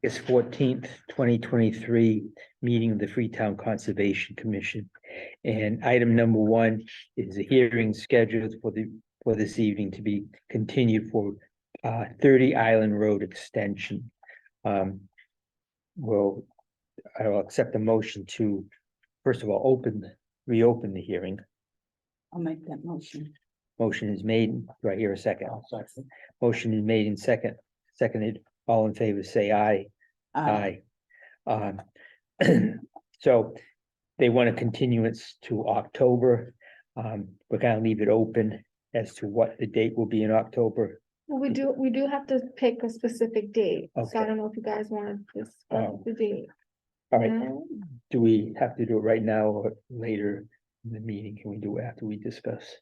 August 14th, 2023, meeting of the Freetown Conservation Commission. And item number one is a hearing scheduled for this evening to be continued for 30 Island Road extension. Well, I will accept a motion to, first of all, reopen the hearing. I'll make that motion. Motion is made. Do I hear a second? Motion is made and seconded. All in favor, say aye. Aye. So they want a continuance to October. We're gonna leave it open as to what the date will be in October. Well, we do have to pick a specific date, so Okay. I don't know if you guys want to discuss Oh. the date. All right, now. do we have to do it right now or later in the meeting? Can we do it after we discuss?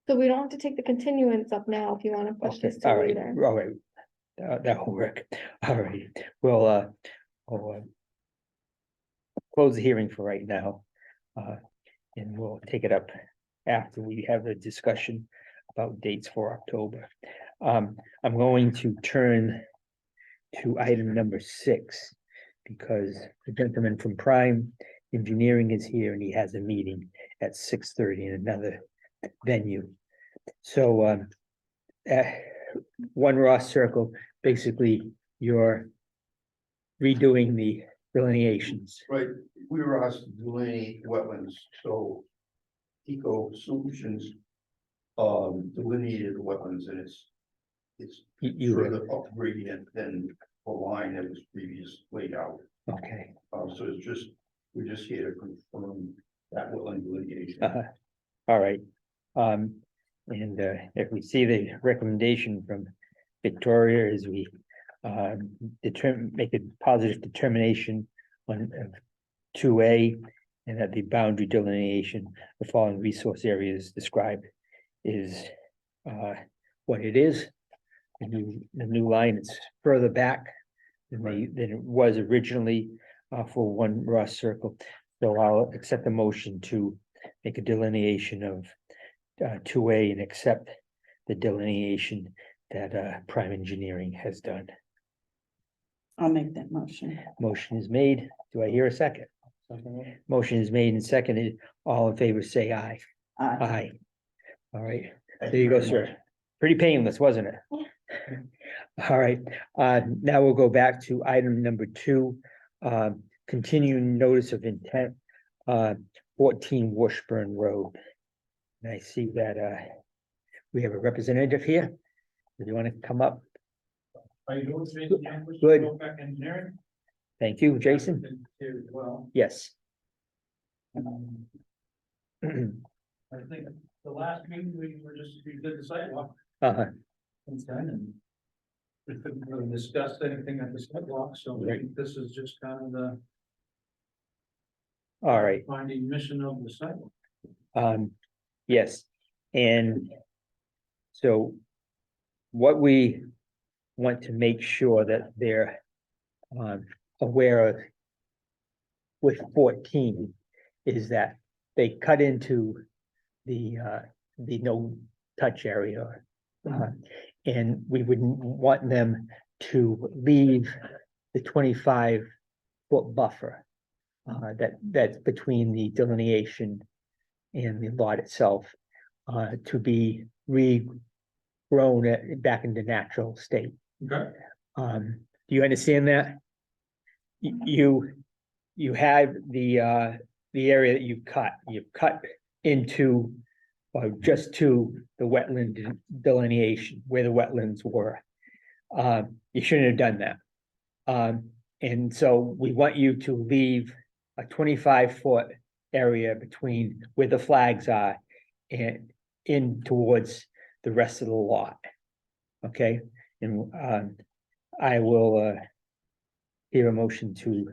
So we don't have to take the continuance up now if you want to push Okay, this to all right, later. all right. That will work. All right, well, I'll close the hearing for right now. And we'll take it up after we have a discussion about dates for October. I'm going to turn to item number 6 because the gentleman from Prime Engineering is here and he has a meeting at 6:30 in another venue. So, One Ross Circle, basically you're redoing the delineations. Right, we were asked to delineate wetlands, so Eco Solutions delineated the wetlands and it's You, further up gradient than the line that was previously laid out. okay, So it's just, we're just here to confirm that wetland delineation. all right. And if we see the recommendation from Victoria as we make a positive determination on 2A, and that the boundary delineation, the following resource areas described is what it is. The new line is further back than it was originally for One Ross Circle. So I'll accept the motion to make a delineation of 2A and accept the delineation that Prime Engineering has done. I'll make that motion. Motion is made. Do I hear a second? Motion is made and seconded. All in favor, say aye. Aye. Aye. All right, Thank there you go, very sir. much. Pretty painless, wasn't it? All right, now we'll go back to item number 2, continuing notice of intent, 14 Washburn Road. And I see that we have a representative here. Do you want to come up? Are you doing Jason Jambers? Good. Rollback Engineering? Thank you, Jason. Been here as well. Yes. I think the last meeting, we did the sidewalk Uh-huh. since then, and we couldn't really discuss anything at the sidewalk, so I think this is just kind of the All right. finding mission of the sidewalk. Yes, and so what we want to make sure that they're aware of with 14 is that they cut into the no touch area. And we wouldn't want them to leave the 25-foot buffer that's between the delineation and the lot itself to be regrown back into natural state. Okay. Do you understand that? You have the area that you've cut into or just to the wetland delineation where the wetlands were. You shouldn't have done that. And so we want you to leave a 25-foot area between where the flags are and in towards the rest of the lot. Okay, and I will hear a motion to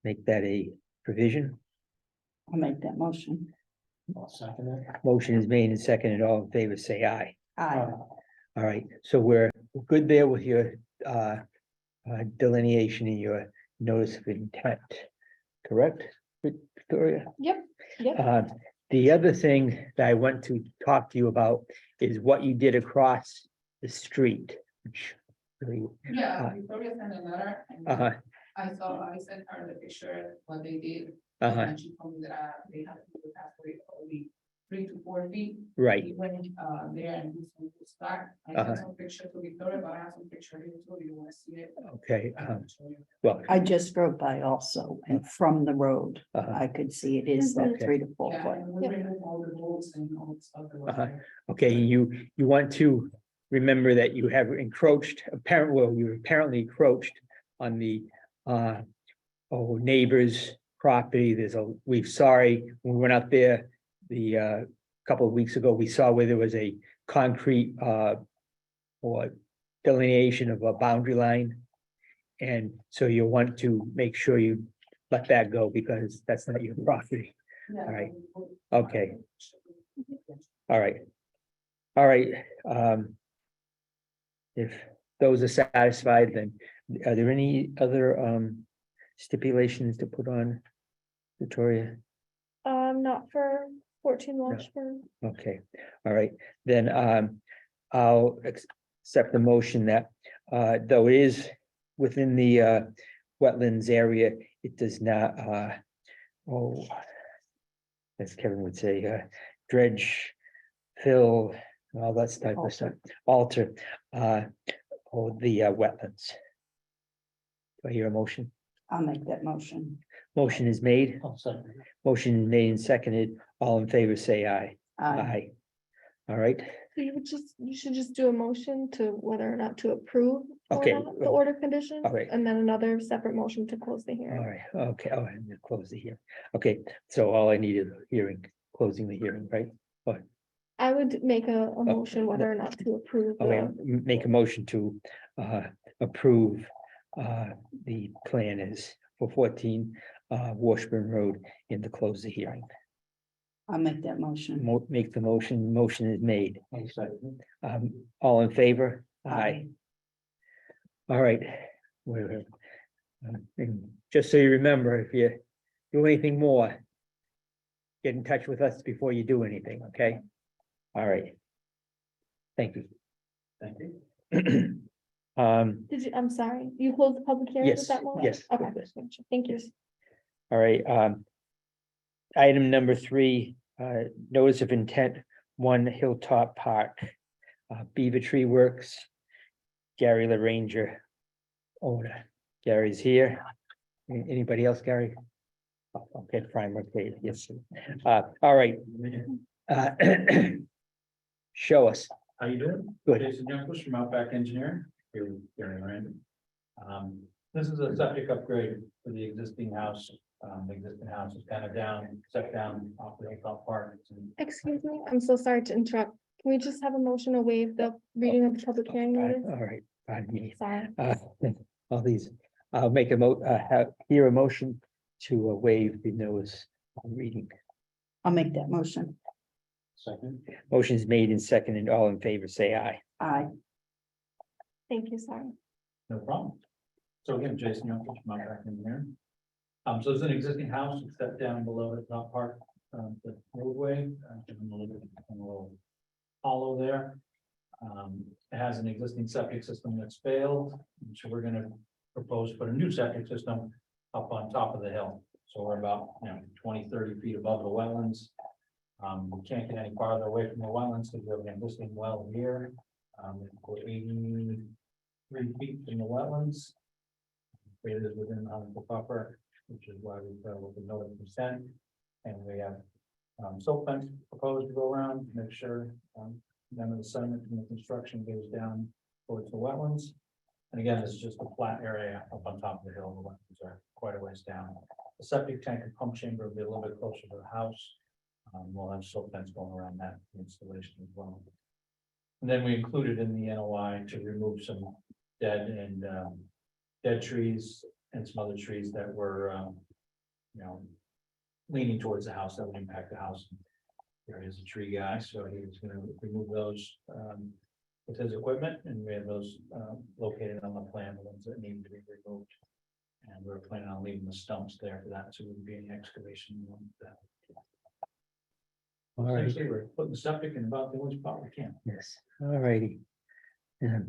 make that a provision. I'll make that motion. Motion is made and seconded. All in favor, say aye. Aye. All right, so we're good there with your delineation and your notice of intent, correct, Victoria? Yep. The other thing that I want to talk to you about is what you did across the street, which Yeah, Victoria sent a letter and Uh-huh, I sent her the picture, what they did. uh-huh, And she told me that they have to do the pathway only 3 to 4 feet. right, We went there and we some good start. I Uh-huh. sent some picture to Victoria, but I have some picture here too. You wanna see it? okay, I can show you. well, I just drove by also, and from the road, uh-huh, I could see it is that Mhm. 3 to 4 Yeah, foot. and we Yep. remove all the bolts and all the stuff that was Uh-huh. there. okay, you want to remember that you have encroached, you apparently encroached on the, neighbor's property, we're sorry, when we went out there couple of weeks ago, we saw where there was a concrete, or delineation of a boundary line. And so you want to make sure you let that go because that's not your property. Yeah, All right. we put- Okay. All right. All right, if those are satisfied, then are there any other stipulations to put on, Victoria? Not for 14 Washburn. Okay, all right, then I'll accept the motion that though it is within the wetlands area, it does not oh, as Kevin would say, dredge, fill, all that type of stuff, alter or the wetlands. Do I hear a motion? I'll make that motion. Motion is made, I'll second. motion made and seconded, all in favor, say aye. Aye. All right, So you should just do a motion to whether or not to approve or Okay. not the order conditions. Okay. And then another separate motion to close the all hearing. right, okay, oh, and close the hearing. Okay, so all I need is a hearing, closing the hearing, right? I would make a motion whether or not to approve. Okay, the- make a motion to approve the plan is for 14 Washburn Road and to close the hearing. I'll make that motion. Make the motion is made. I'll second. All in favor? Aye. All right. And just so you remember, if you do anything more, get in touch with us before you do anything, okay? All right. Thank you. Thank you. Did you, I'm sorry, you closed the public hearing Yes, with that motion? yes. Okay, thank you. All right, item number 3, notice of intent, 1 Hilltop Park, Beaver Tree Works. Gary LaRanger, owner. Gary's here. Anybody else, Gary? Oh, okay, fine, okay, yes. All right. Show us. How you doing? Good. Jason Youngquist from Outback Engineering, here with Gary Randall. This is a septic upgrade for the existing house. The existing house is kind of down, set down off the Hilltop Park. Excuse me, I'm so sorry to interrupt. Can we just have a motion to waive the reading of the public hearing notice? All right, pardon me. Sorry. All these, I'll make hear a motion to waive the notice on reading. I'll make that motion. Second. Motion is made and seconded. All in favor, say aye. Aye. Thank you, sorry. No problem. So again, Jason Youngquist from Outback Engineering. So there's an existing house that's set down below the top part, the roadway, a little hollow there. It has an existing septic system that's failed, so we're gonna propose to put a new septic system up on top of the hill. So we're about, 20, 30 feet above the wetlands. We can't get any farther away from the wetlands because we have an existing well here. We're 83 feet from the wetlands. It is within the buffer, which is why we've got with the note of consent. And we have silt fence proposed to go around, to make sure none of the sediment from the construction goes down towards the wetlands. And again, this is just a flat area up on top of the hill. The wetlands are quite a ways down. The septic tank and pump chamber will be a little bit closer to the house. We'll have silt fence going around that installation as well. And then we included in the NOI to remove some dead trees and some other trees that were, leaning towards the house that would impact the house. There is a tree guy, so he was gonna remove those, with his equipment, and we have those, located on the plan, the ones that need to be removed. And we're planning on leaving the stumps there for that, so there wouldn't be any excavation. All right, Essentially, we're putting the septic in about the only spot we can. yes, all righty.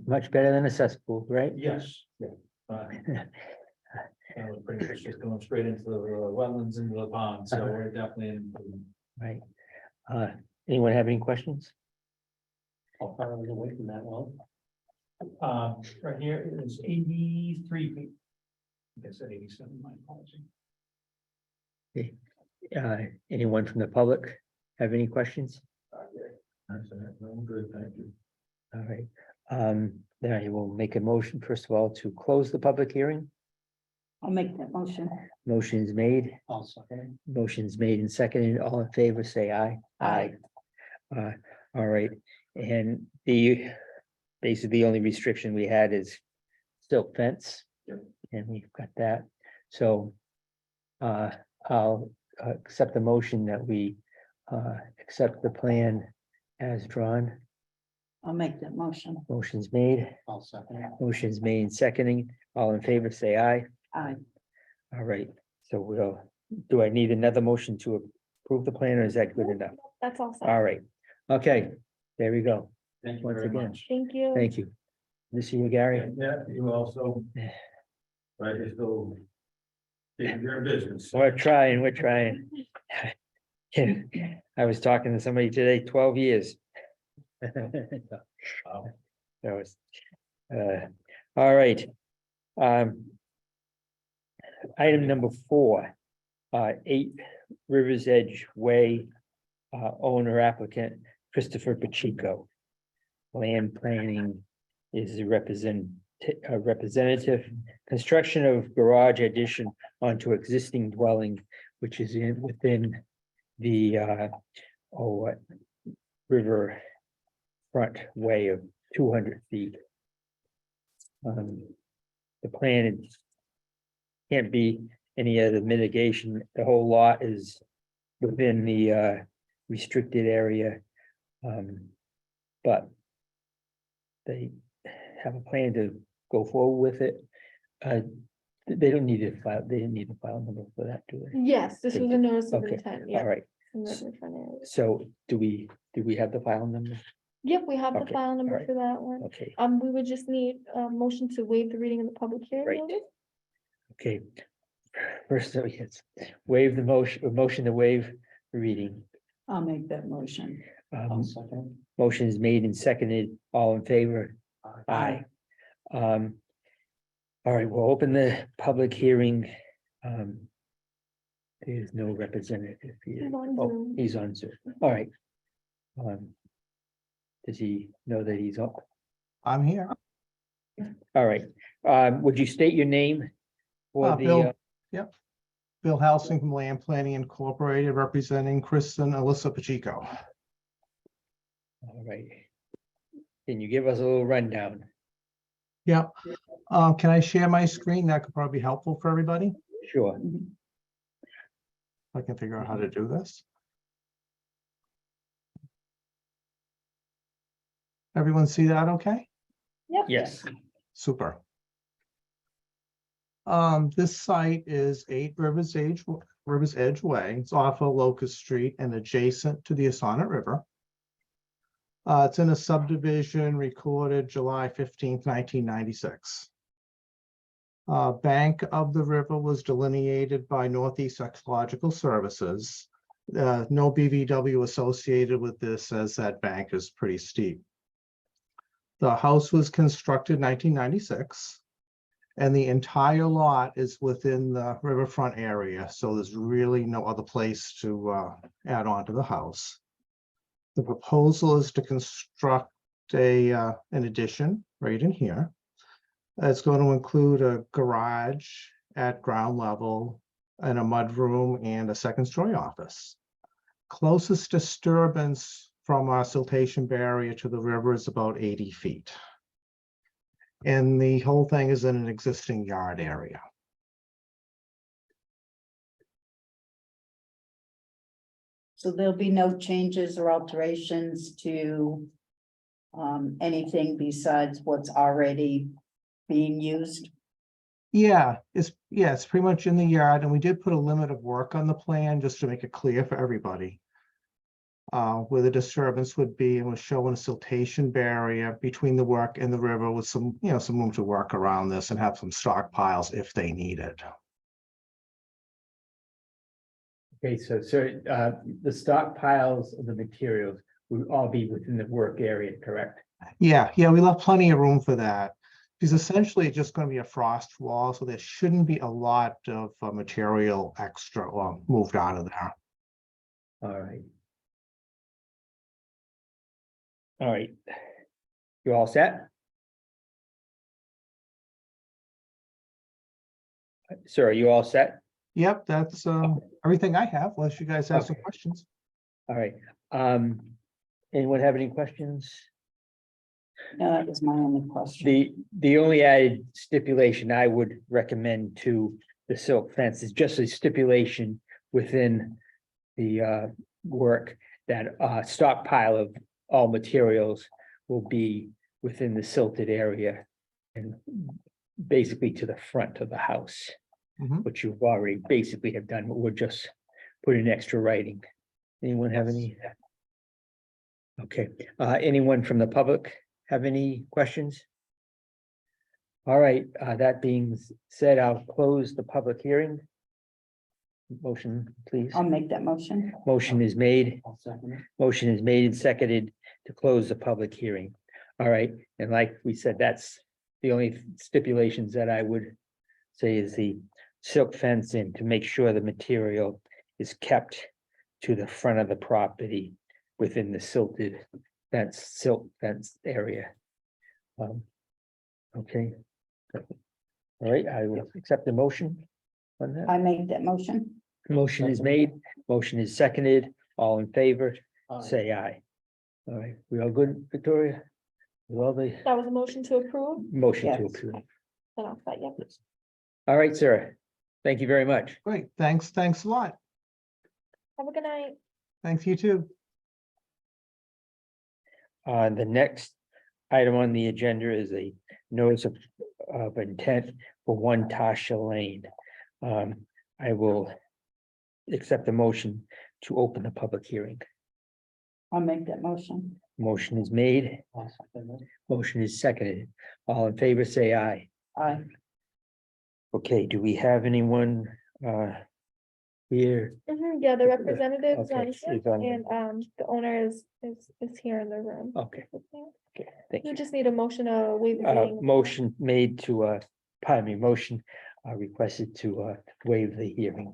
Much better than a cesspool, right? Yes, yeah. That was pretty much just going straight into the wetlands, into the pond, so we're definitely in. Right. Anyone have any questions? How far are we away from that well? Right here is 83 feet. I guess at 87, my apology. Anyone from the public have any questions? I'm good, thank you. All right, then I will make a motion, first of all, to close the public hearing. I'll make that motion. Motion's made, I'll second. motion's made and seconded, all in favor, say aye. Aye. All right, and basically the only restriction we had is silk fence. Yep. And we've got that, so I'll accept the motion that we accept the plan as drawn. I'll make that motion. Motion's made, I'll second. motion's made and seconding, all in favor, say aye. Aye. All right, so do I need another motion to approve the plan, or is that good enough? That's all. set. All right, okay, there we go. Thank you Once very again. much. Thank you. Thank you. This is you, Gary. Yeah, you also. Right, you're still taking care of business. We're trying. I was talking to somebody today, 12 years. Wow. That was, all right. Item number 4, 8 Rivers Edge Way, owner applicant Christopher Pacheco. Land planning is a representative, construction of garage addition onto existing dwelling, which is within the, river front way of 200 feet. The plan can't be any other mitigation. The whole lot is within the restricted area. But they have a plan to go forward with it. They don't need to file, they didn't need to file number for that, do they? Yes, this was a notice of Okay, intent, All yeah. right, from the riverfront area. so do we have the file number? Yep, we have the Okay, file number alright. for that one. Okay, We would just need a motion to waive the reading of the public hearing Right. notice. okay. First, yes, waive the motion to waive the reading. I'll make that motion. Second. Motion is made and seconded, all in favor? Aye. All right, we'll open the public hearing. There's no representative here. He's on Oh, Zoom. he's on Zoom. All right. Does he know that he's up? I'm here. All right, would you state your name? For Bill. the, Bill Helsing from Land Planning Incorporated, representing Kristen Alyssa Pacheco. all right. Can you give us a little rundown? Yep. Can I share my screen? That could probably be helpful for everybody. Sure. I can figure out how to do this. Everyone see that okay? Yes, Super. This site is 8 Rivers Edge Way. It's off of Locust Street and adjacent to the Assonet River. It's in a subdivision recorded July 15th, 1996. Bank of the river was delineated by Northeast Ecological Services. No BVW associated with this, as that bank is pretty steep. The house was constructed 1996. And the entire lot is within the riverfront area, so there's really no other place to add on to the house. The proposal is to construct an addition right in here. It's going to include a garage at ground level and a mudroom and a second-story office. Closest disturbance from our siltation barrier to the river is about 80 feet. And the whole thing is in an existing yard area. So there'll be no changes or alterations to anything besides what's already being used? Yeah, it's pretty much in the yard, and we did put a limit of work on the plan just to make it clear for everybody. where the disturbance would be, and was showing a siltation barrier between the work and the river with some, some room to work around this and have some stockpiles if they need it. Okay, so, sir, the stockpiles of the materials will all be within the work area, correct? Yeah, we left plenty of room for that. It's essentially just going to be a frost wall, so there shouldn't be a lot of material extra or moved out of there. All right. All right. You all set? Sir, are you all set? Yep, that's everything I have, unless you guys have some Okay. questions. All right. Anyone have any questions? No, that was my only question. The only added stipulation I would recommend to the silk fence is just a stipulation within the work that stockpile of all materials will be within the silted area and basically to the front of the house, Mhm. which you've already basically have done, but we'll just put in extra writing. Anyone have any? Okay, anyone from the public have any questions? All right, that being said, I'll close the public hearing. Motion, please. I'll make that motion. Motion is made. I'll second it. Motion is made and seconded to close the public hearing. All right, and like we said, that's the only stipulations that I would say is the silk fence and to make sure the material is kept to the front of the property within the silk fence area. Okay. All right, I will accept the motion on that. I make that motion. Motion is made, motion is seconded, all in favor, Aye. say aye. All right, we all good, Victoria? With all the That was a motion to approve. motion to Yes. approve. Then I'll set, yep. All right, sir. Thank you very much. Great, thanks a lot. Have a good night. Thanks, you too. The next item on the agenda is a notice of intent for One Tasha Lane. I will accept the motion to open the public hearing. I'll make that motion. Motion is made, I'll second it. motion is seconded. All in favor, say aye. Aye. Okay, do we have anyone here? Yeah, the representatives Okay, on is here, on- and the owner is here in the room. Okay, okay, thank You you. just need a motion to waive the reading. of- Motion made to, pardon me, motion requested to waive the hearing.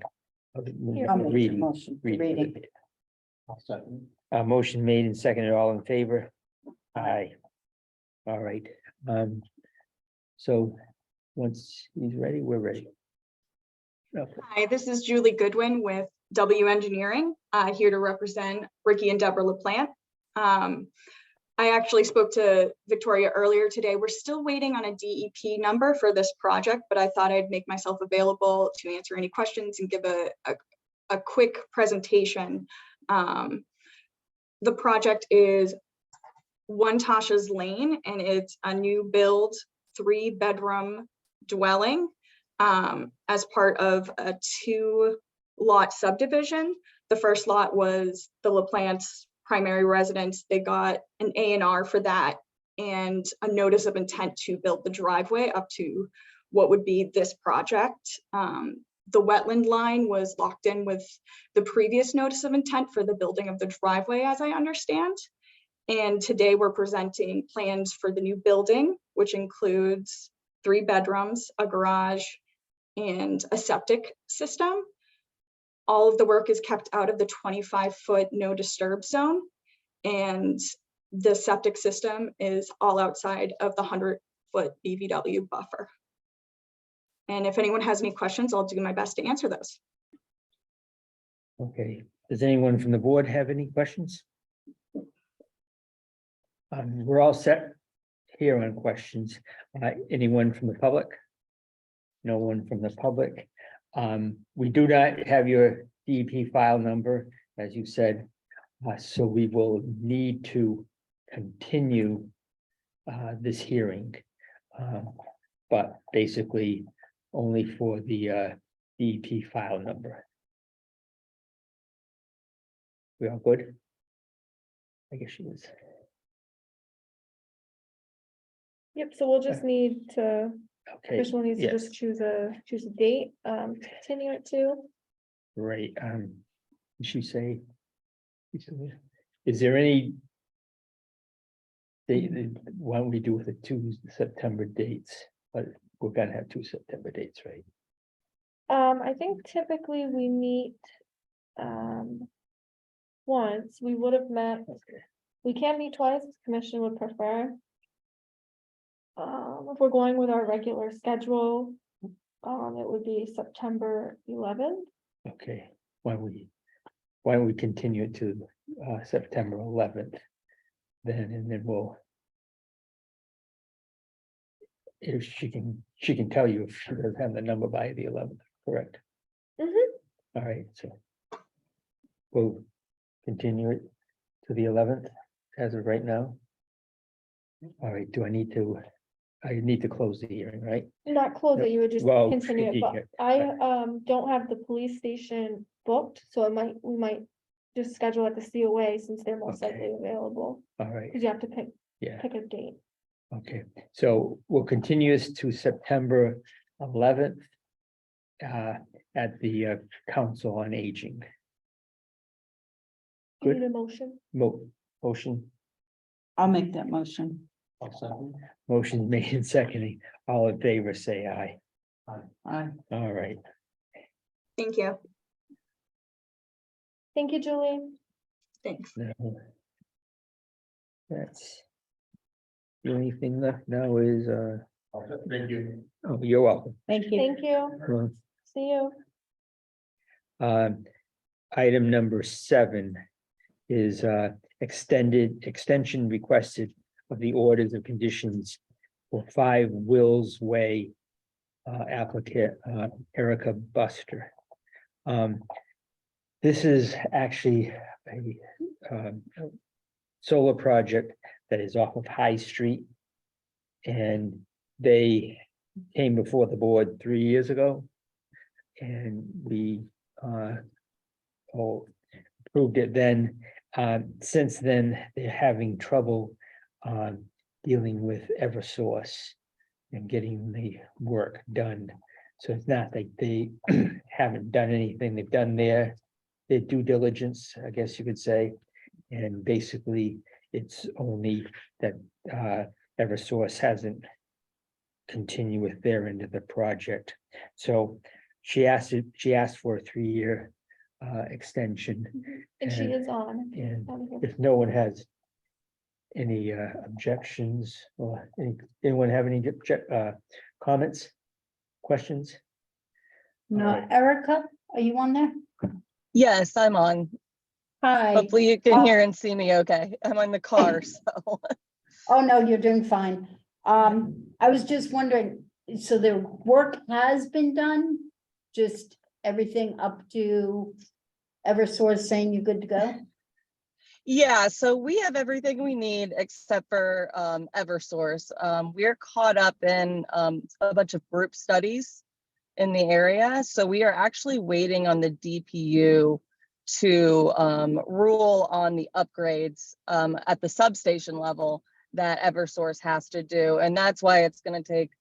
of the Here. I'll make the Reading. motion. reading. Reading. I'll second Motion made and seconded, all in favor? Aye. All right, so once he's ready, we're ready. Okay. Hi, this is Julie Goodwin with W Engineering, here to represent Ricky and Deborah LaPlante. I actually spoke to Victoria earlier today. We're still waiting on a DEP number for this project, but I thought I'd make myself available to answer any questions and give a quick presentation. The project is One Tasha's Lane, and it's a new build 3-bedroom dwelling as part of a 2-lot subdivision. The first lot was the LaPlante's primary residence. They got an A&R for that and a notice of intent to build the driveway up to what would be this project. The wetland line was locked in with the previous notice of intent for the building of the driveway, as I understand. And today we're presenting plans for the new building, which includes 3 bedrooms, a garage, and a septic system. All of the work is kept out of the 25-foot no disturb zone. And the septic system is all outside of the 100-foot BVW buffer. And if anyone has any questions, I'll do my best to answer those. Okay, does anyone from the board have any questions? We're all set here on questions. Anyone from the public? No one from the public. We do not have your DEP file number, as you said, so we will need to continue this hearing. But basically only for the DEP file number. We all good? I guess she was. Yep, so we'll just need to, Okay, official needs to yes. just choose a date, to continue it to. right, did she say? Is there any? Why don't we do with the 2 September dates, but we're gonna have 2 September dates, right? I think typically we meet, once, we would have met, Okay, we can meet twice, if commission would prefer. If we're going with our regular schedule, it would be September 11th. okay, why don't we continue it to September 11th? Then, and then we'll. If she can tell you if she doesn't have the number by the 11th, correct? Mhm. All right, so. We'll continue it to the 11th as of right now. All right, I need to close the hearing, right? Not close it, you would just Well, continue it, but yeah, I don't have the police station booked, so we might just schedule at the COA since they're most Okay. likely available, All right, because you have to pick yeah, a date. okay, so we'll continue this to September 11th. At the Council on Aging. You Good. need a motion? Motion, I'll make that motion. motion made and seconding, all in favor, say aye. Aye. All right, Thank you. Thank you, Julie. Thanks. now. That's. The only thing left now is, Thank you. oh, you're welcome. Thank you. Thank you. Well, See you. Item number 7 is extension requested of the orders of conditions for 5 Wills Way. Applicant Erica Buster. This is actually a solar project that is off of High Street. And they came before the board 3 years ago. And we approved it then. Since then, they're having trouble dealing with Eversource and getting the work done. So it's not like they haven't done anything. They've done their due diligence, I guess you could say. And basically, it's only that Eversource hasn't continued with their end of the project. So she asked for a 3-year extension. And she is on. And on here. if no one has any objections or anyone have any comments, questions? No, Alright. Erica, are you on there? Yes, I'm on. Hi. Hopefully you can hear and see me okay. I'm in the car, so. Oh, no, you're doing fine. I was just wondering, so the work has been done? Just everything up to Eversource saying you're good to go? Yeah, so we have everything we need except for Eversource. We're caught up in a bunch of group studies in the area. So we are actually waiting on the DPU to rule on the upgrades at the substation level that Eversource has to do. And that's why it's going to take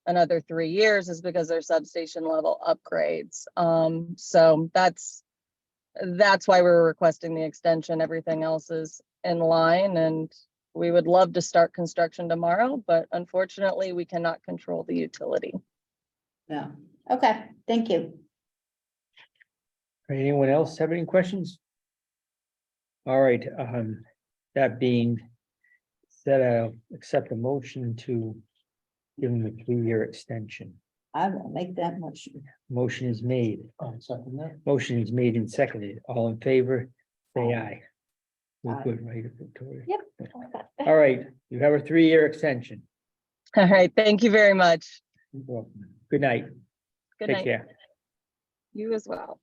another 3 years, is because they're substation level upgrades. So that's why we're requesting the extension. Everything else is in line, and we would love to start construction tomorrow, but unfortunately we cannot control the utility. No. Okay, thank you. Anyone else have any questions? All right, that being said, I'll accept a motion to give them a 3-year extension. I will make that motion. Motion is made. Second that. Motion is made and seconded. All in favor, say aye. We're Aye. good, right, Victoria? Yep. all set. All right, you have a 3-year extension. All right, thank you very much. You're welcome. Good night. Good Take night. care. You as well.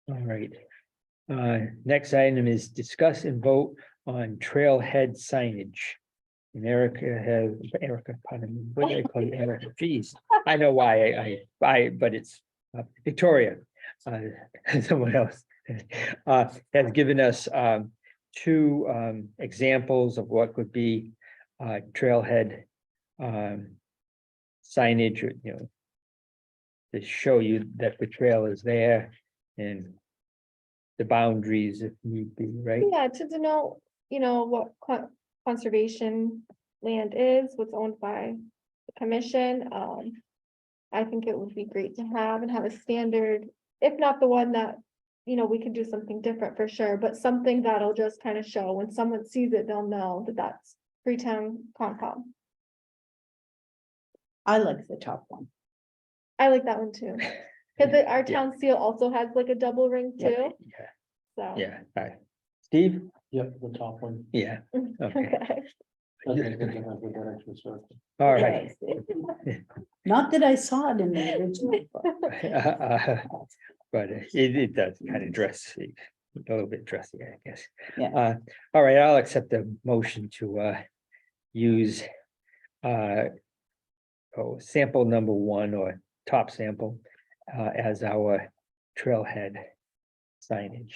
All right. Next item is discuss and vote on trailhead signage. And Erica, pardon me, what did I call you, Erica? Geez, I know why but it's Victoria, someone else has given us two examples of what could be trailhead signage, to show you that the trail is there and the boundaries if need be, right? Yeah, to denote, what conservation land is, what's owned by the commission. I think it would be great to have and have a standard, if not the one that, we could do something different for sure, but something that'll just kind of show when someone sees it, they'll know that that's Freetown Concom. I like the top one. I like that one too. Cause our Yeah. town seal also has like a double ring Yeah, too, so. yeah, right. Steve? Yep, the top one. Yeah, okay. Okay. all right. Not that I saw it in the original. But But it does kind of dress, a little bit dressy, I guess. Yeah. All right, I'll accept the motion to use sample number one or top sample as our trailhead signage.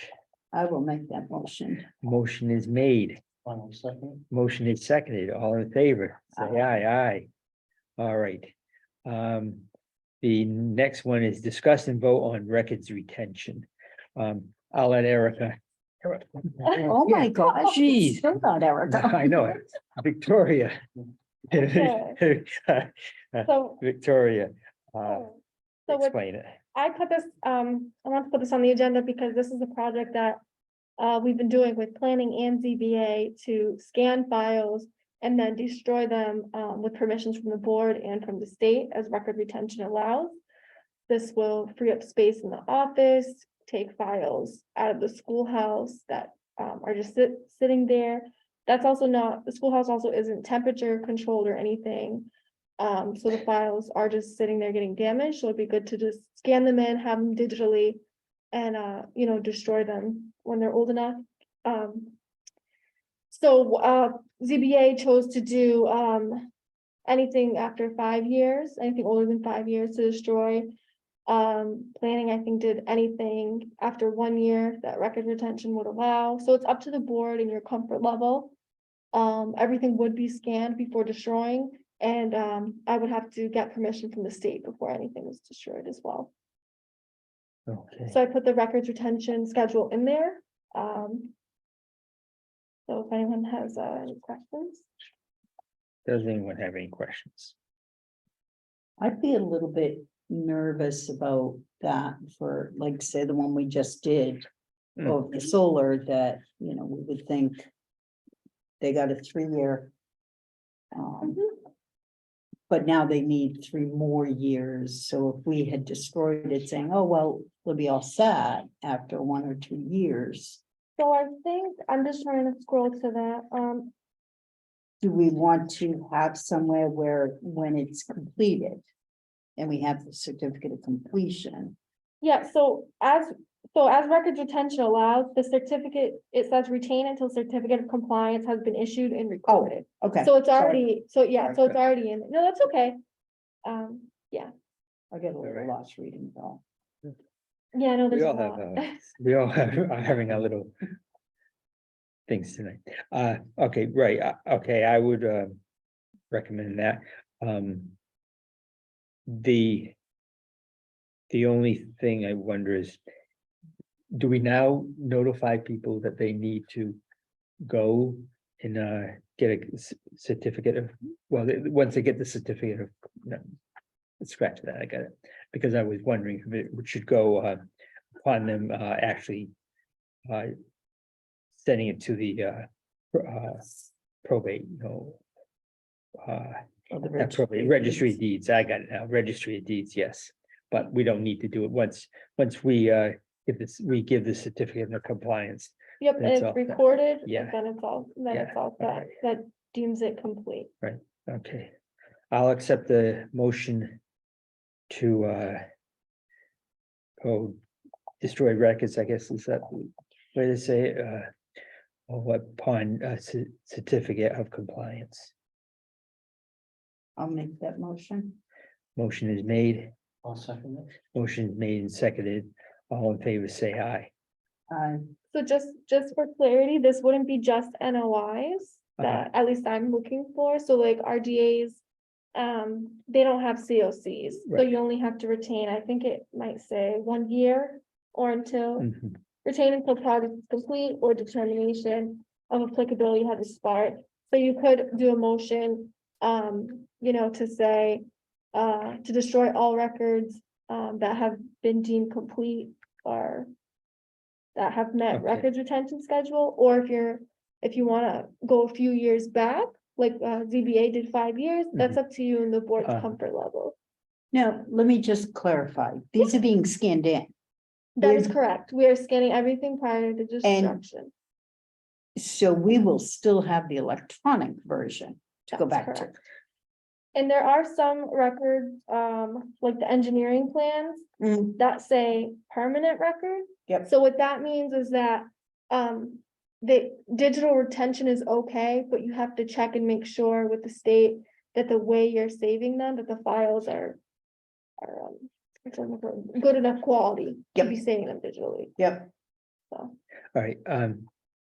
I will make that motion. Motion is made, Final second. motion is seconded, all in favor, say aye. All right. The next one is discuss and vote on records retention. I'll let Erica. Oh, my gosh. Geez. Still not Erica. I know it, Victoria. So, Victoria, so with explain it. I put this, I want to put this on the agenda because this is a project that we've been doing with planning and ZBA to scan files and then destroy them with permissions from the board and from the state as record retention allows. This will free up space in the office, take files out of the schoolhouse that are just sitting there. That's also not, the schoolhouse also isn't temperature controlled or anything. So the files are just sitting there getting damaged, so it'd be good to just scan them in, have them digitally and, destroy them when they're old enough. So ZBA chose to do, anything after 5 years, anything older than 5 years to destroy. Planning, I think, did anything after 1 year that record retention would allow, so it's up to the board and your comfort level. Everything would be scanned before destroying. And I would have to get permission from the state before anything was destroyed as well. Okay, So I put the records retention schedule in there. So if anyone has any questions. does anyone have any questions? I'd be a little bit nervous about that for, like, say, the one we just did. Hmm. Of the solar that, we would think. They got a 3-year. But now they need 3 more years, so if we had destroyed it saying, oh, well, we'll be all set after 1 or 2 years. So I think, I'm just trying to scroll to that, Do we want to have somewhere where, when it's completed? And we have the certificate of completion, yeah, so as records retention allows, the certificate, it says retain until certificate of compliance has been issued and recorded. okay. So it's sorry. already, so yeah, so it's already in, no, that's okay. Yeah, I get a little lost reading though. yeah, no, there's We a all have, lot. we all are having a little things tonight. Okay, right, okay, I would recommend that. The only thing I wonder is, do we now notify people that they need to go and get a certificate of, well, once they get the certificate of, no, scratch that, I got it. Because I was wondering if it should go upon them actually sending it to the probate, not probate, registry of deeds, I got it now, registry of deeds, yes. But we don't need to do it once we give the certificate of compliance. Yep, and That's it's all set. recorded, Yeah. and then it's all Yeah, set, alright. that deems it complete. Okay, I'll accept the motion to destroy records, I guess, is that way to say it, upon certificate of compliance. I'll make that motion. Motion is made, I'll second it. motion is made and seconded, all in favor, say aye. So just for clarity, this wouldn't be just NOIs that at least I'm looking for. So like RDAs, they don't have COCs. So Right. you only have to retain, I think it might say 1 year or until Mhm. retain until project is complete or determination of applicability has expired. So you could do a motion, to say, to destroy all records, that have been deemed complete or that have met Okay. records retention schedule, or if you wanna go a few years back, like, ZBA did 5 years, that's up to you and the board's Uh, comfort level. Now, let me just clarify. These are being scanned in. That is We're- correct. We are scanning everything prior to destruction. So we will still have the electronic version to go That's back to. correct. And there are some records, like the engineering plans Mm, that say permanent record. Yep. So what that means is that, the digital retention is okay, but you have to check and make sure with the state that the way you're saving them, that the files are, what's the word? Good enough quality to Yep. be saving them digitally, Yep, so. All right,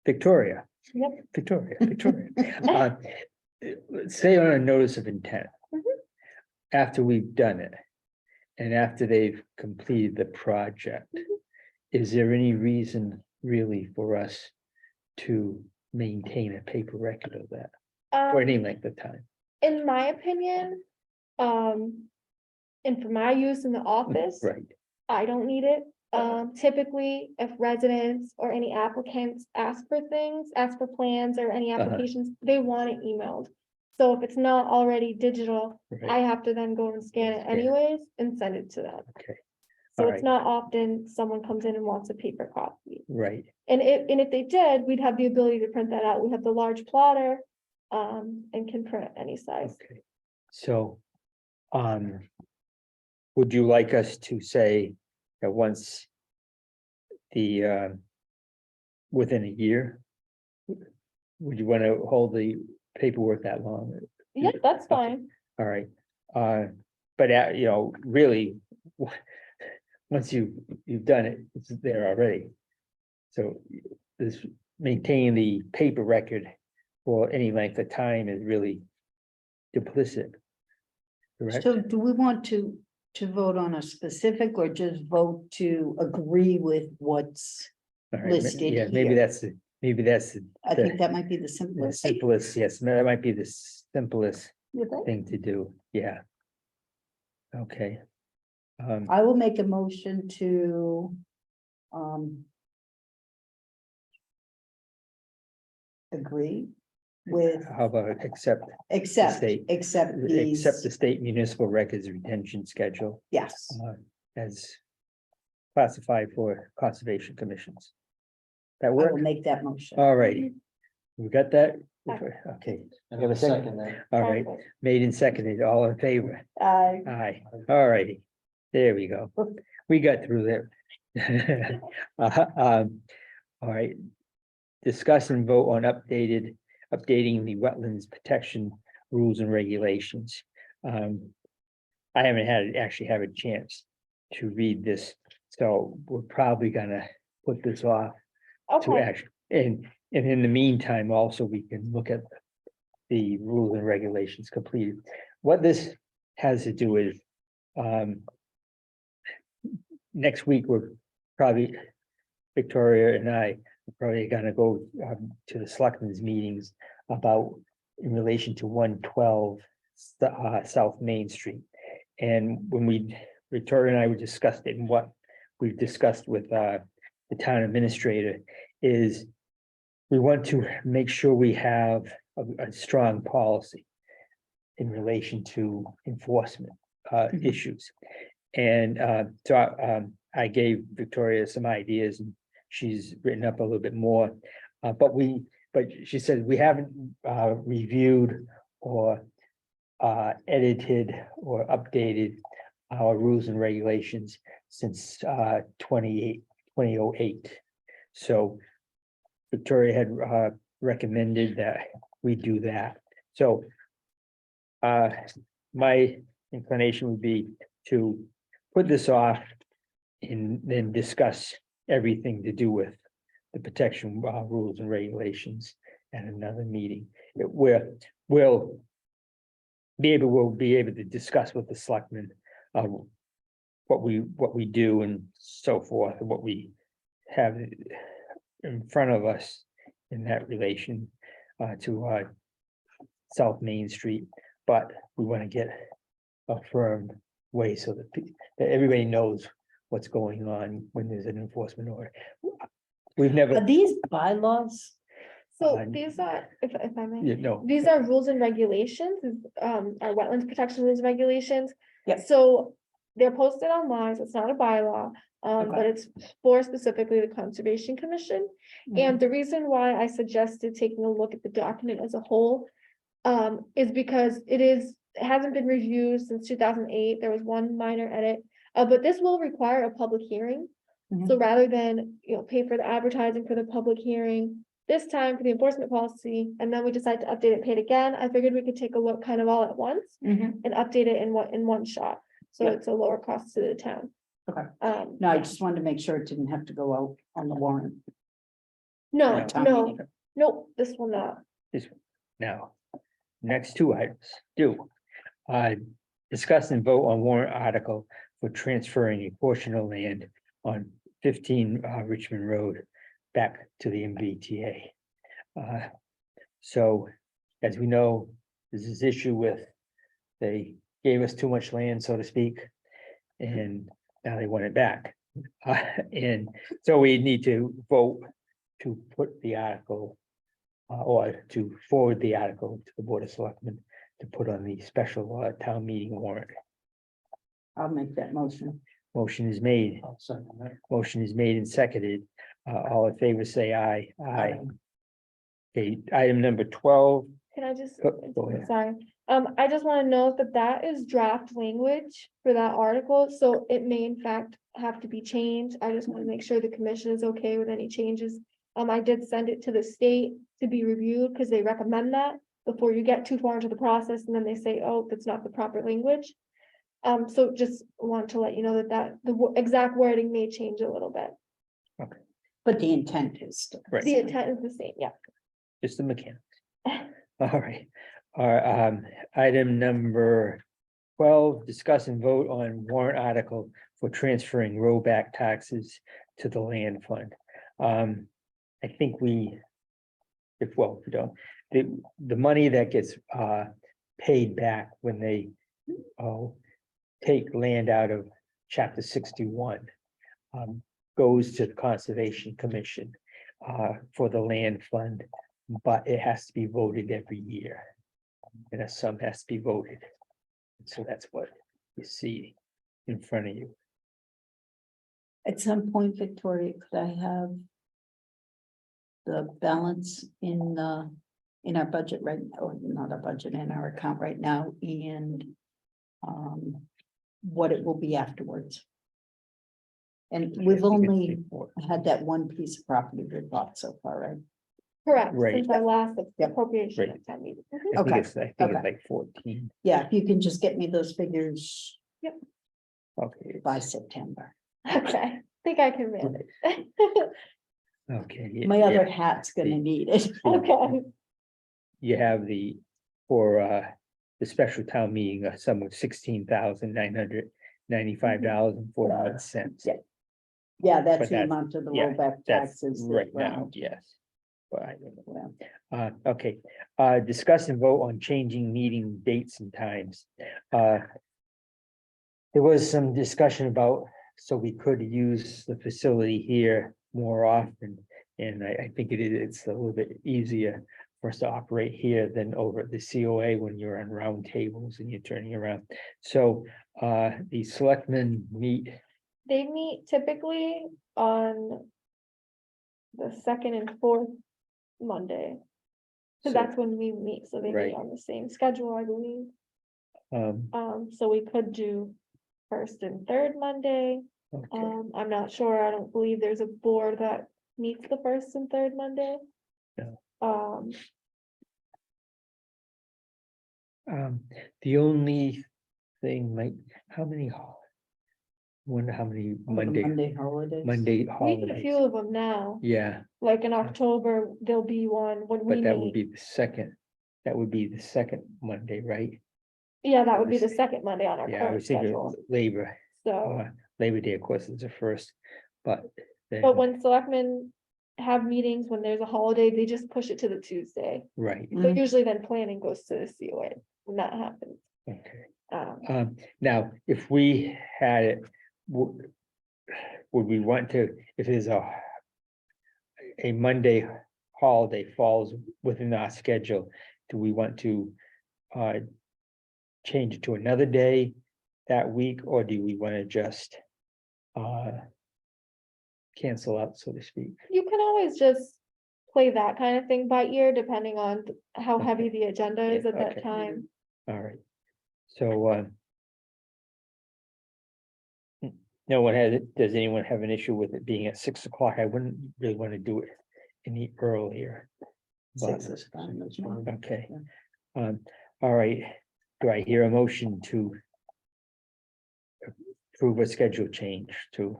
Victoria. Yep. Victoria. Let's say on a notice of intent. Mhm. After we've done it. And after they've completed the project. Is there any reason really for us to maintain a paper record of that for any length of time? In my opinion, and for my use in the office, Right, I don't need it. Typically, if residents or any applicants ask for things, ask for plans or any applications, they want it emailed. So if it's not already digital, I right, have to then go and scan it Scan it. anyways and send it to them. okay, So All it's right. not often someone comes in and wants a paper copy. right, And if they did, we'd have the ability to print that out. We have the large plotter, and can print any size. okay. So, would you like us to say that once the, within a year? Would you want to hold the paperwork that long? Yeah, that's Okay. fine. All right, but really. Once you've done it, it's there already. So this maintaining the paper record for any length of time is really duplicit. Correct? so do we want to vote on a specific or just vote to agree with what's, All right, listed yeah, maybe here. that's I the think that might be the the simplest. simplest, yes, that might be the simplest You think? thing to do, yeah. Okay. I will make a motion to, agree with, How about accept accept the these, state municipal records retention schedule yes. as classified for conservation commissions? That I work? will make that motion. All righty. We got that? Aye. Okay, And You have a I'll second? second that. all right, Perfect. made and seconded, all in favor? I Aye, all righty. There we go. We got through there. All right. Discuss and vote on updating the wetlands protection rules and regulations. I haven't actually have a chance to read this, so we're probably gonna put this off to Okay, action. And in the meantime, also, we can look at the rules and regulations completed. What this has to do is, next week, we're probably, Victoria and I are probably gonna go to the selectmen's meetings about in relation to 112 South Main Street. And when Victoria and I would discuss it, and what we've discussed with the town administrator is we want to make sure we have a strong policy in relation to enforcement issues. And so I gave Victoria some ideas and she's written up a little bit more. But she said we haven't reviewed or edited or updated our rules and regulations since 2008. So Victoria had recommended that we do that. So my inclination would be to put this off and then discuss everything to do with the protection rules and regulations at another meeting. We'll be able to discuss with the selectmen what we do and so forth, and what we have in front of us in that relation to South Main Street, but we want to get a firm way so that that everybody knows what's going on when there's an enforcement order. We've Are never, these bylaws? So Uh, these are, if I may. you know, These are rules and regulations, our wetlands protection rules and regulations. Yep. So they're posted online, so it's not a bylaw, Okay. but it's for specifically the Conservation Commission. And the reason why I suggested taking a look at the document as a whole is because it hasn't been reviewed since 2008. There was one minor edit, but this will require a public hearing. So rather than, pay for the advertising for the public hearing, this time for the enforcement policy, and then we decide to update it, pay it again, I figured we could take a look kind of all at once Mhm. and update it in one shot. So Yeah. it's a lower cost to the town. Okay. Um, No, I yeah. just wanted to make sure it didn't have to go out on the warrant. No, town no, meeting. nope, this will not. now, next two items do. Discuss and vote on warrant article for transferring a portion of land on 15 Richmond Road back to the MBTA. So, as we know, there's this issue with, they gave us too much land, so to speak, and now they want it back. And so we need to vote to put the article or to forward the article to the Board of Selectmen to put on the special town meeting warrant. I'll make that motion. Motion is made. I'll second that. Motion is made and seconded. All in favor, say aye. Aye. Okay, item number 12. Can I just, Go ahead. sorry, I just wanna note that that is draft language for that article, so it may in fact have to be changed. I just wanna make sure the commission is okay with any changes. I did send it to the state to be reviewed, because they recommend that before you get too far into the process, and then they say, oh, that's not the proper language. So just want to let you know that the exact wording may change a little bit. But the intent is still. Right. The intent is the same, yeah. Just the mechanics. All right. Item number 12, discuss and vote on warrant article for transferring rollback taxes to the land fund. I think if we don't, the money that gets paid back when they take land out of chapter 61 goes to the Conservation Commission for the land fund, but it has to be voted every year. And a sum has to be voted. So that's what you see in front of you. At some point, Victoria, could I have the balance in our budget right, or not our budget, in our account right now, and what it will be afterwards? And we've only had that one piece of property we bought so far, right? Correct, Right. since our last Yep. appropriation Right. at town meeting. I think Okay, it's okay. like 14. Yeah, if you can just get me those figures Okay. by September. Okay, I think I can manage. Okay. My yeah. other hat's gonna need it. Okay, You have for the special town meeting, a sum of $16,995.41. Yeah. Yeah, that's But the that's- amount of the yeah, rollback That's taxes. right that, now, yes. But I don't know. well, Okay, discuss and vote on changing meeting dates and times. There was some discussion about, so we could use the facility here more often. And I think it's a little bit easier for us to operate here than over at the COA when you're on round tables and you're turning around. So the selectmen meet, they meet typically on the second and fourth Monday. So- Cause that's when we meet, so they Right. meet on the same schedule, I believe. So we could do first and third Monday. okay. I'm not sure, I don't believe there's a board that meets the first and third Monday. No. The only thing, like, how many Wonder how many All the Monday holidays. Monday We get a few holidays. of them now, Yeah, like in October, there'll be one when we but that would meet. be the second, that would be the second Monday, right? Yeah, that would be the second Monday on our Yeah, I current was thinking schedule, Labor, so. Labor Day, of course, is the first, but. then- But when selectmen have meetings, when there's a holiday, they just push it to the Tuesday. Right, So usually then planning goes to the COA when that happens. okay. Now, if we had it, would we want to, if there's a Monday holiday falls within our schedule, do we want to change it to another day that week, or do we want to just cancel out, so to speak? You can always just play that kind of thing by ear, depending on how Okay. heavy the agenda is Yeah, at that okay. time. All right, so no one has it, does anyone have an issue with it being at 6 o'clock? I wouldn't really want to do it any earlier. But, 6 is fine with me. okay, Yeah. all right, do I hear a motion to approve a schedule change to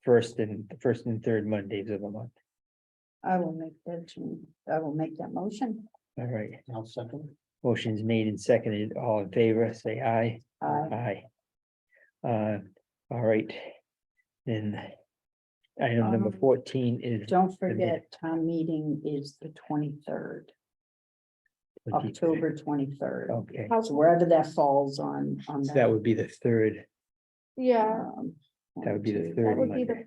first and third Mondays of the month? I will make that motion. All right, I'll second. motion is made and seconded, all in favor, say aye. Aye. Aye. All right, then item number 14 is. Don't forget, town meeting is the 23rd, October 23rd. Okay, So wherever that falls on so that would be the third, Yeah, that would be the that third would be Monday, the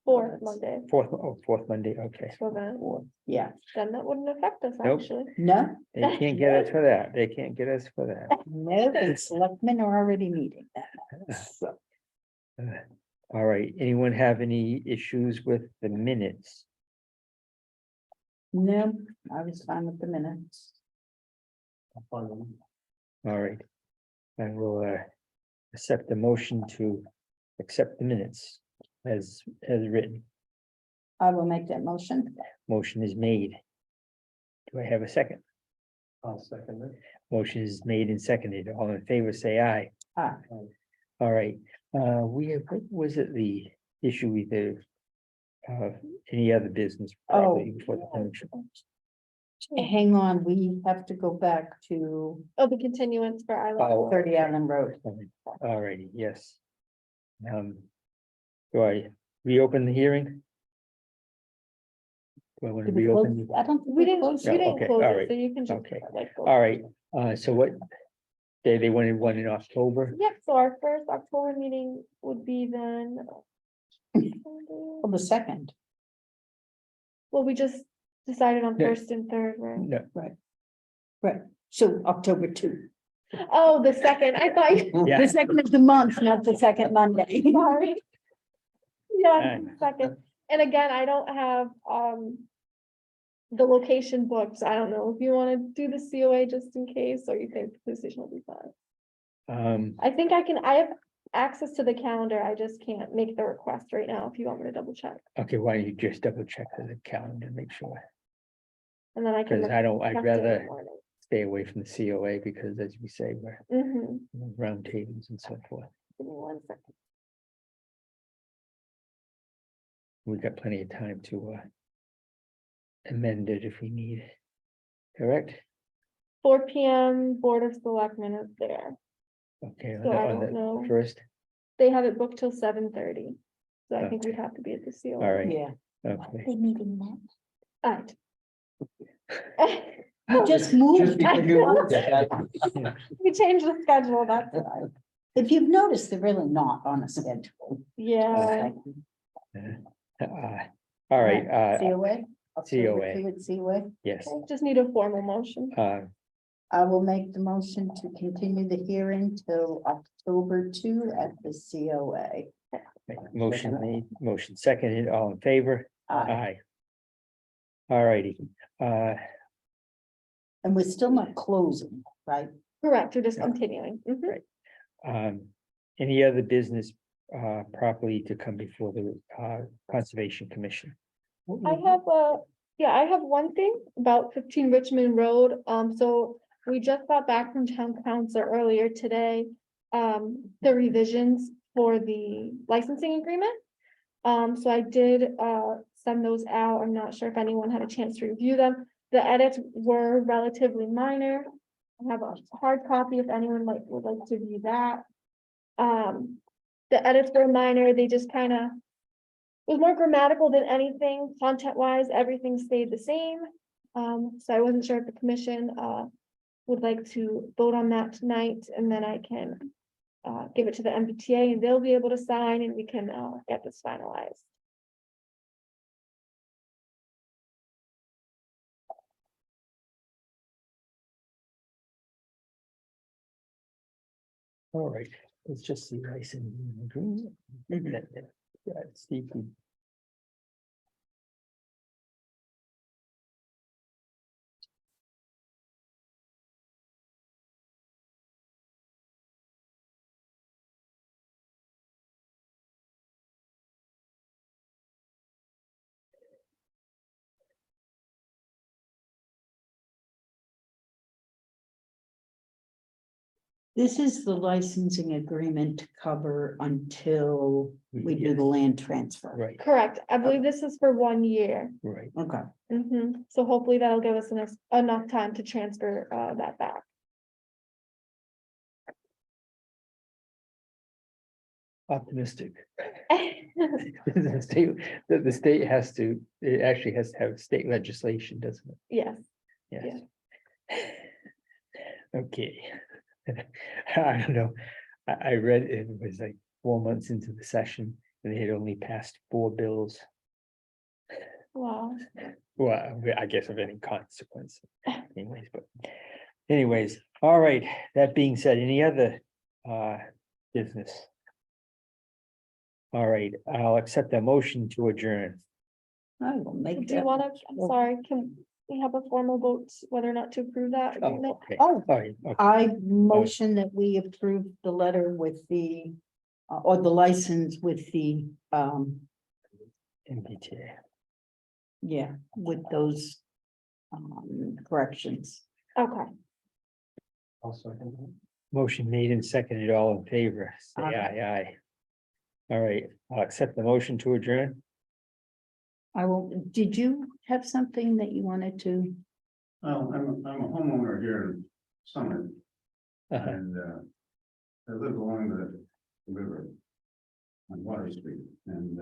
fourth Monday, fourth Monday, okay. so then, Yeah, then that wouldn't affect us, Nope. actually. no, They can't get us for that, they can't get us for that. no, the selectmen are already meeting that. So, All right, anyone have any issues with the minutes? no, I was fine with the minutes. All right. I will accept the motion to accept the minutes as written. I will make that motion. Motion is made. Do I have a second? I'll second it. Motion is made and seconded. All in favor, say aye. Aye. All right, what was it, the issue with the any other business? property before the township? Hang on, we have to go back to Oh, the continuance for Island. Oh. Road. 30 Allen Road. All righty, yes. Do I reopen the hearing? Do I want to Did we close? reopen? I don't think We we didn't, closed. we Yeah, didn't okay, close all it, right, so you can just. okay. like, go. All right, so what, they wanted one in October? Yep, so our first October meeting would be then. Well, the second, Well, we just decided on Yeah. first and third, right? No, right, so October 2. Oh, the second, I thought, you- yeah, The second of the month, not the second Monday. sorry. Yeah, Alright. second, and again, I don't have, the location booked, I don't know if you wanna do the COA just in case, or you think the police station will be fine. I think I have access to the calendar, I just can't make the request right now, if you want me to double check, okay, why don't you just double check the calendar, make sure, and then I can. because I'd request it in the rather morning. stay away from the COA, because as we say, we're Mhm. round tables and so forth. Give me 1 second. We've got plenty of time to amend it if we need. Correct? 4 PM, Board of Selectmen is there. Okay, So I on don't know. the first, They have it booked till 7:30. So I think Okay. we'd have to be at the COA. all right, Yeah. okay. The meeting then. Alright. You just moved. Just because you moved it, We changed the schedule, that's why. If you've noticed, they're really not on a schedule. Yeah, All right, COA? October COA. 2 at COA. yes, I just need a formal motion. I will make the motion to continue the hearing till October 2 at the COA. motion made, motion seconded, all in favor? Aye. All righty, And we're still not closing, right? Correct, we're just Yeah. continuing. Mhm. Right. Any other business properly to come before the Conservation Commission? I have I have one thing about 15 Richmond Road. So we just got back from town council earlier today. The revisions for the licensing agreement. So I did, send those out. I'm not sure if anyone had a chance to review them. The edits were relatively minor. I have a hard copy if anyone would like to view that. The edits were minor. They just kind of was more grammatical than anything. Content wise, everything stayed the same. So I wasn't sure if the commission, would like to vote on that tonight, and then I can give it to the MBTA and they'll be able to sign and we can get this finalized. All right, let's just see licensing agreement. Yeah, Steve. This is the licensing agreement to cover until we do the land transfer. Right, Correct. I believe this is for 1 year. right. Okay. So hopefully that'll give us enough time to transfer that back. Optimistic. The state, the state has to, it actually has to have state legislation, doesn't it? Yes, Yes. Okay. I don't know. I read it was like 4 months into the session and they had only passed 4 bills. wow. Well, I guess of any consequence. Anyways, all right. That being said, any other business? All right, I'll accept a motion to adjourn. I will make Do you that. want to, I'm sorry, can we have a formal vote whether or not to approve that Oh, agreement? okay. Oh. Sorry, okay. I motion that we approve the letter with the, or the license with the, MBTA. yeah, with those corrections. Okay, Also, Motion made and seconded, all in favor, say Aye. aye. All right, I'll accept the motion to adjourn. I will, did you have something that you wanted to? Well, I'm a homeowner here in Summit, Uh-huh. and I live along the river on Water Street, and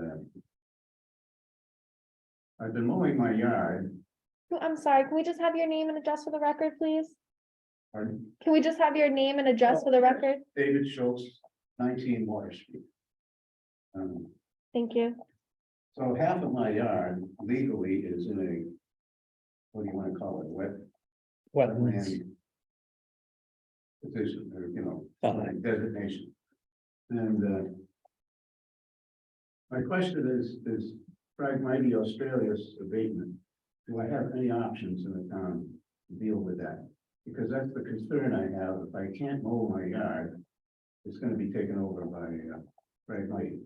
I've been mowing my yard. I'm sorry, can we just have your name and address for the record, please? Pardon? Can we just have your name and address for the record? David Schultz, 19 Water Street. Thank you. So half of my yard legally is in a, what do you want to call it, Wetlands. wetland position, or, you know, Uh-huh. designation. And my question is Phragmites australis abatement, do I have any options in the town to deal with that? Because that's the concern I have. If I can't mow my yard, it's gonna be taken over by Phragmites.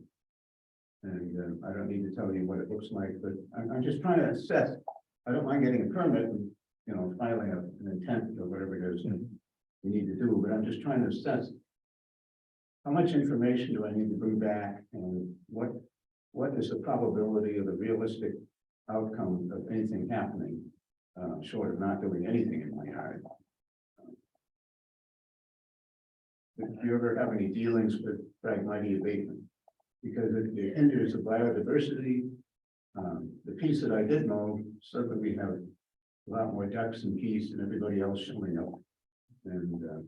And I don't need to tell you what it looks like, but I'm just trying to assess. I don't mind getting a permit, and, you know, filing an intent or whatever it is you need to do, but I'm just trying to assess. How much information do I need to bring back, and what is the probability of the realistic outcome of anything happening? Short of not doing anything in my yard. Do you ever have any dealings with Phragmites abatement? Because it hinders the biodiversity. The piece that I did mow, certainly we have a lot more ducks and geese and everybody else showing up. And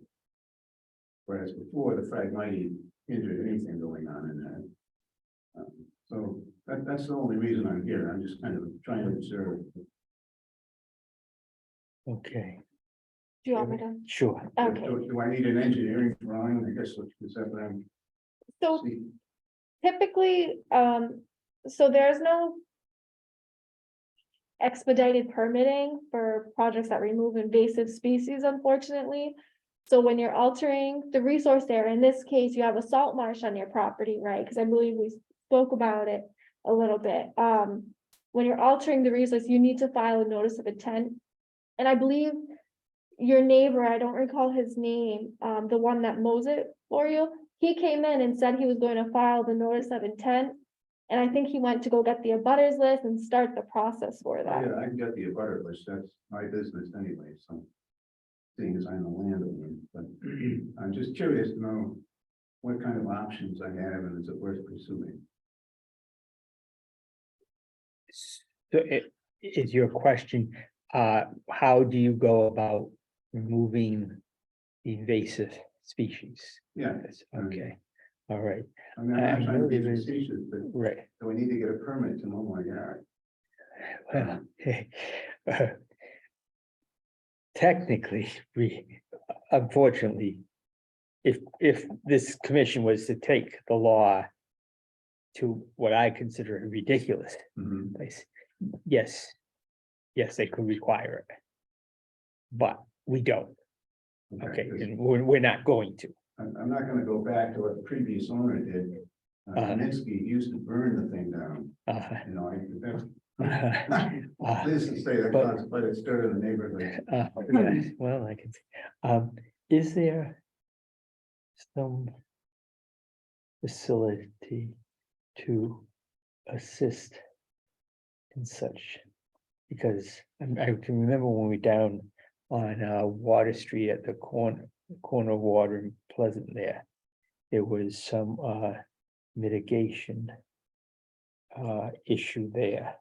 whereas before, the Phragmites hindered anything going on in that. So that's the only reason I'm here. I'm just kind of trying to observe. Okay, Do you want me to? sure. Okay, Do I need an engineering drawing? I guess is that what I'm so seeing? typically, so there's no expedited permitting for projects that remove invasive species, unfortunately. So when you're altering the resource area, in this case, you have a salt marsh on your property, right? Because I believe we spoke about it a little bit. When you're altering the resource, you need to file a notice of intent. And I believe your neighbor, I don't recall his name, the one that mows it for you, he came in and said he was going to file the notice of intent. And I think he went to go get the abutters list and start the process for Oh, that. yeah, I can get the abutter list, that's my business anyway, so. Seeing as I'm a landowner, but I'm just curious to know what kind of options I have and is it worth pursuing? So is your question, how do you go about removing invasive species? Yeah, Yes, okay, all right, I mean, I'm I not trying to be know there is- facetious, but right. do I need to get a permit to mow my yard? Well, technically, unfortunately, if this commission was to take the law to what I consider a ridiculous Mhm. place, yes, they could require it. But we don't, okay, 'cause and we're not going to. I'm not gonna go back to what the previous owner did. Kaminsky used to burn the thing down, Uh, you know, that's. uh, Please to say that but- caused quite a stir in the neighborhood. yes, well, I can, is there some facility to assist in such? Because I can remember when we were down on Water Street at the corner of Water and Pleasant there was some mitigation issue there.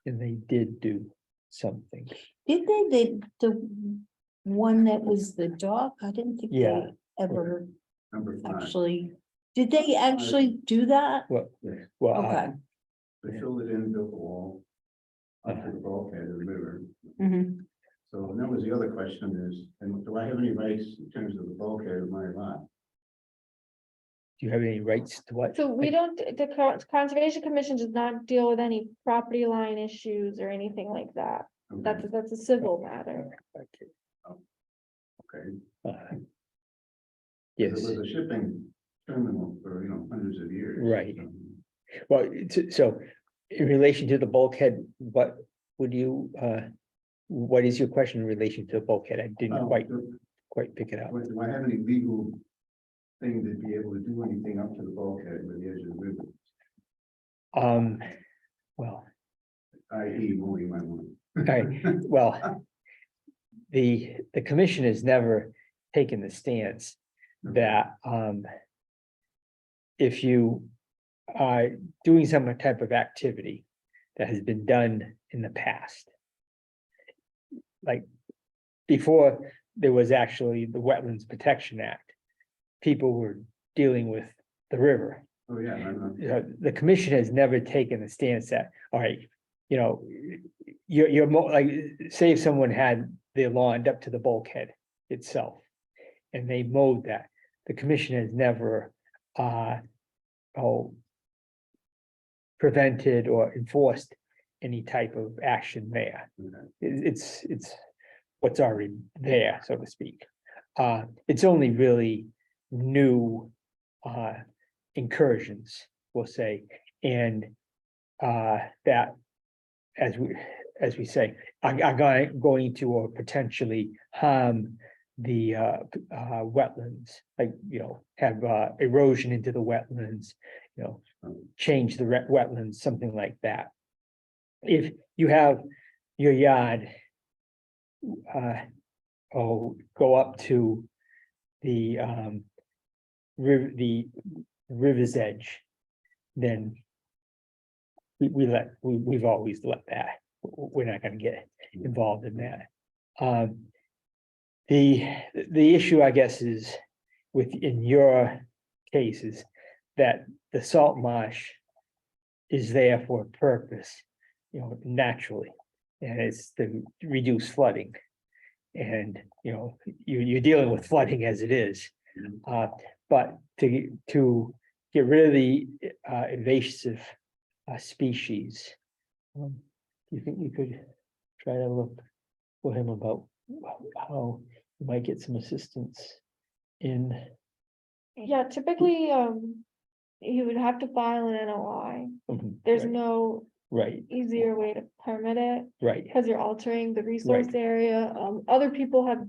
And they did do something. Did they, the one that was the dog, I didn't think Yeah. they ever Number 5, actually, did they actually do that? Well, yes, well, Okay. they filled it in, built a wall. Up to the bulkhead of the river. Mhm. So and that was the other question is, and do I have any rights in terms of the bulkhead of my lot? do you have any rights to what? So we don't, the Conservation Commission does not deal with any property line issues or anything like that. Okay, That's a civil matter. Okay, okay. uh, 'Cause Yes, It was a shipping terminal for, hundreds of years. Right. well, so in relation to the bulkhead, what would you, what is your question in relation to the bulkhead? I didn't Oh, quite pick it up. do I have any legal thing to be able to do anything up to the bulkhead with the edge of the river, Well, i.e. mowing my lawn? right, well, the commission has never taken the stance that, if you are doing some type of activity that has been done in the past, like before there was actually the Wetlands Protection Act, people were dealing with the river. Oh, yeah, I'm The commission has never taken the stance that, all right, you're more like, say if someone had their lawn up to the bulkhead itself. And they mowed that, the commission has never, prevented or enforced any type of action there. okay. It's what's already there, so to speak. It's only really new incursions, we'll say, and that, as we say, are going to or potentially harm the wetlands, like, have erosion into the wetlands, change the wetlands, something like that. If you have your yard, go up to the river's edge, then we've always let that. We're not gonna get involved in that. The issue, I guess, is in your case is that the salt marsh is there for a purpose, naturally, and it's to reduce flooding. And, you're dealing with flooding as it is. But to get rid of the invasive species, do you think you could try to look for him about how you might get some assistance in? Yeah, typically, you would have to file an NOI. There's no Right, easier way to permit it right, because you're altering the resource area. Other people have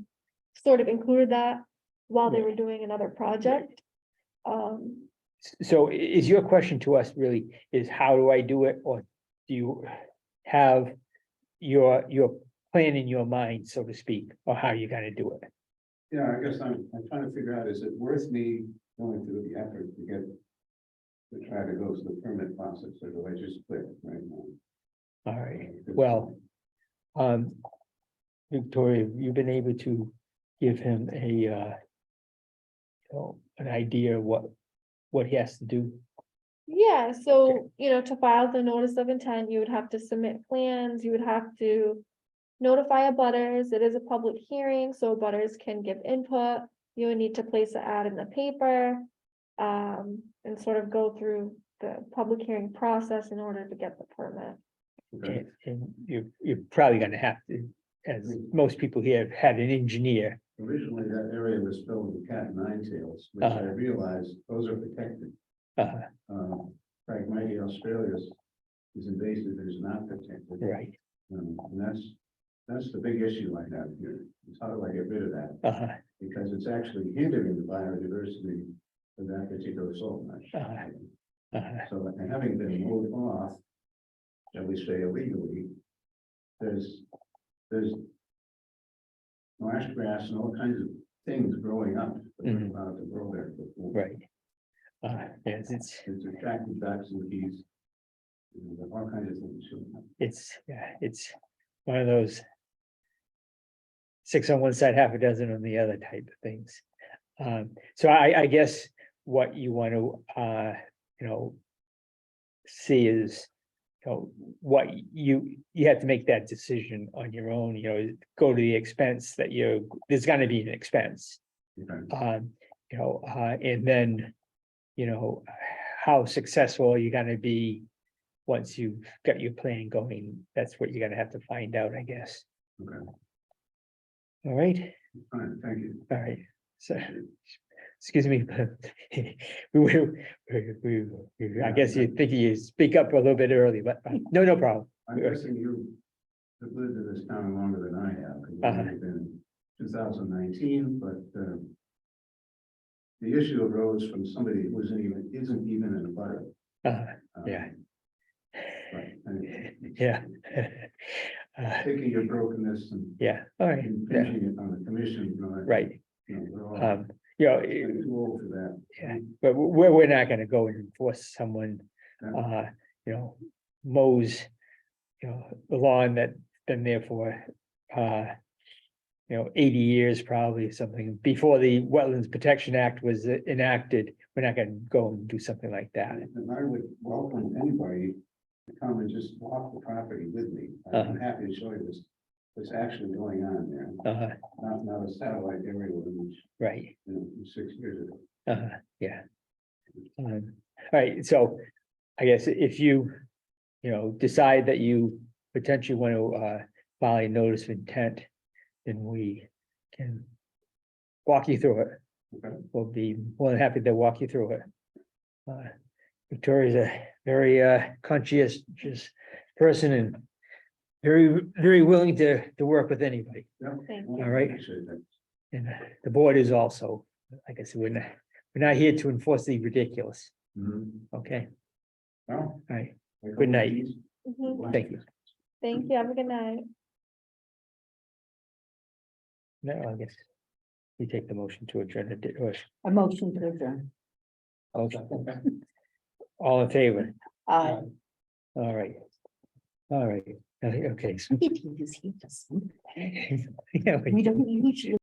sort of included that while they Right. were doing another project. So is your question to us really is how do I do it, or do you have your plan in your mind, so to speak, or how you gonna do it? Yeah, I guess I'm trying to figure out, is it worth me going through the effort to try to go through the permit process, or do I just quit right now? All right, well, Victoria, you've been able to give him a, an idea of what he has to do. Yeah, so, to file the notice of intent, you would have to submit plans, you would have to notify abutters. It is a public hearing, so abutters can give input. You would need to place an ad in the paper, and sort of go through the public hearing process in order to get the permit. Okay. And you're probably gonna have to, as most people here have had an engineer. Originally, that area was filled with cat and nine tails, which I realized those are protected. Phragmites australis is invasive, it is not protected. Right, And that's the big issue I have here, is how do I get rid of that? Because it's actually hindering the biodiversity of that particular salt marsh. So and having been mowed off, shall we say illegally, there's marsh grass and all kinds of things growing up that weren't allowed to grow there before. right. Yes, it's attracting ducks and geese. All kinds of things. it's one of those 6 on one side, half a dozen on the other type of things. So I guess what you want to, see is, what you have to make that decision on your own, go to the expense that there's gonna be an expense. Okay. And then, how successful are you gonna be once you've got your plan going? That's what you're gonna have to find out, I guess. Okay. All right, Fine, thank you. all right, so, excuse me, but I guess you think you speak up a little bit early, but no problem. I'm guessing you have lived in this town longer than I have. 'Cause I've only been 2019, but the issue arose from somebody who isn't even in a butter. Yeah. But anyway, Yeah. taking your brokenness and Yeah, all right, yeah, impinging it on the commission. right, We're all getting too old for that. yeah, but we're not gonna go and force someone, mows, the lawn that's been there for, 80 years, probably something, before the Wetlands Protection Act was enacted. We're not gonna go and do something like that. And I would welcome anybody to come and just walk the property with me. I'm happy to show you what's actually going on there. Not a satellite area which, Right, 6 years ago. yeah. All right, so I guess if you, decide that you potentially want to file a notice of intent, then we can walk you through it. Okay. We'll be more than happy to walk you through it. Victoria's a very conscientious person and very, very willing to work with anybody. Yeah. Thank Well, All right. appreciate that. And the board is also, like I said, we're not here to enforce the ridiculous. Mhm. Okay, Well, all right, I hope Good night. these- Mhm. thank you. Thank you. Have a good night. No, I guess we take the motion to adjourn it, or A motion to adjourn. all in favor? Aye. All right. All right, okay, so. He does something. Yeah, We don't usually.